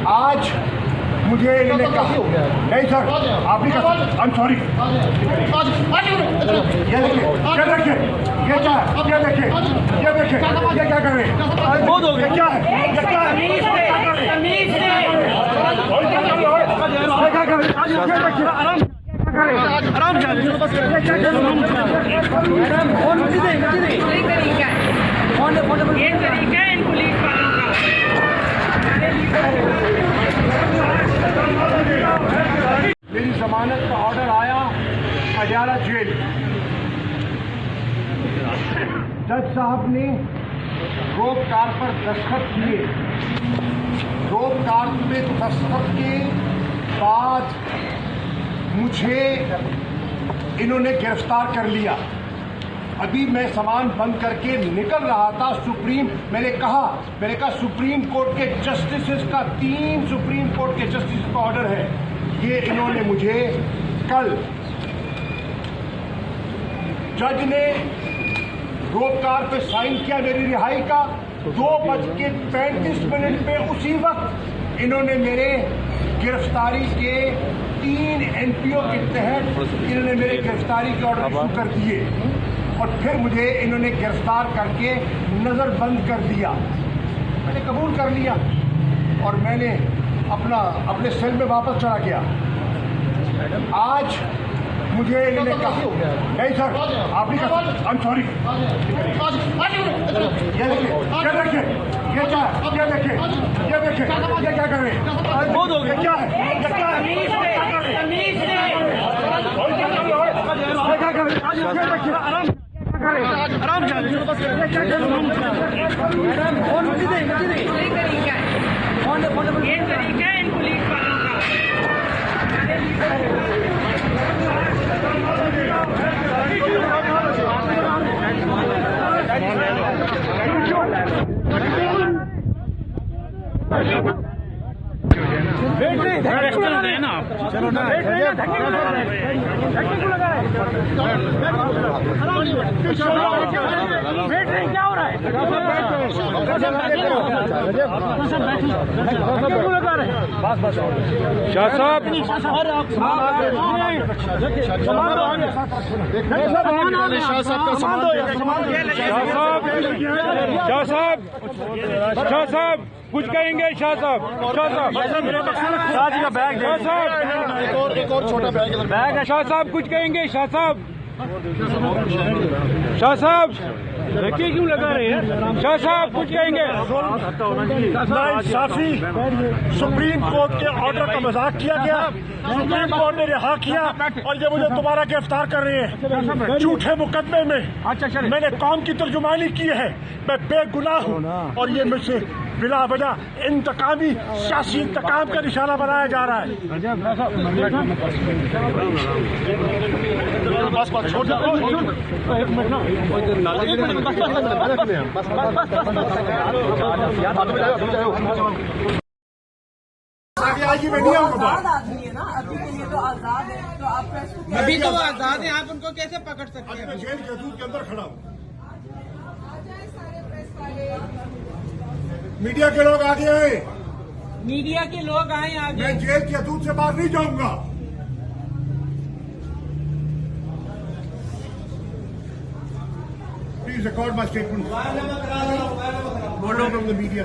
आज मुझे इन्होंने कहा नहीं सर आप भी आई एम सॉरी। ये देखिए ये क्या है, ये देखिए ये क्या कर रहे हैं, ये क्या है, ये क्या है, आराम से ये तरीका है इन पुलिस वालों का। मेरी जमानत का ऑर्डर आया अडियाला जेल। जज साहब ने रोप कार पर दस्तखत किए। रोप कार पे दस्तखत के बाद मुझे इन्होंने गिरफ्तार कर लिया। अभी मैं सामान बंद करके निकल रहा था। मैंने कहा सुप्रीम कोर्ट के जस्टिसेस का 3 सुप्रीम कोर्ट के जस्टिस का ऑर्डर है। ये इन्होंने मुझे कल जज ने रोप कार पे साइन किया मेरी रिहाई का। 2:35 पे उसी वक्त इन्होंने मेरे गिरफ्तारी के 3 NPO के तहत इन्होंने मेरे गिरफ्तारी के ऑर्डर इशू कर दिए और फिर मुझे इन्होंने गिरफ्तार करके नजरबंद कर दिया। मैंने कबूल कर लिया और मैंने अपने सेल में वापस चला गया। आज मुझे इन्होंने कहा नहीं सर आप भी आई एम सॉरी। ये देखिए ये क्या है, ये क्या कर रहे हैं, ये क्या है, आराम से ये तरीका है इन पुलिस वालों का। चलो ना क्या हो रहा है? शाह साहब कुछ कहेंगे? शाह साहब शाह जी का बैग, शाह साहब एक और छोटा बैग है। शाह साहब कुछ कहेंगे? शाह साहब धक्के क्यों लगा रहे हैं? शाह साहब कुछ कहेंगे? नाइंसाफी सुप्रीम कोर्ट के ऑर्डर का मजाक किया गया। सुप्रीम कोर्ट ने रिहा किया और ये मुझे दोबारा गिरफ्तार कर रहे हैं झूठे मुकदमे में। मैंने कौम की तर्जुमानी की है, मैं बेगुनाह हूँ और ये मुझसे बिला वजह इंतकामी सियासी इंतकाम का निशाना बनाया जा रहा है। अभी तो वो आजाद है, आप उनको कैसे पकड़ सकते हैं? मैं जेल के हदूद के अंदर खड़ा हूँ। मीडिया के लोग आगे हैं। मीडिया के लोग आए आगे। मैं जेल के हदूद से बाहर नहीं जाऊंगा। Please record my statement. बोलो फ्रॉम द मीडिया।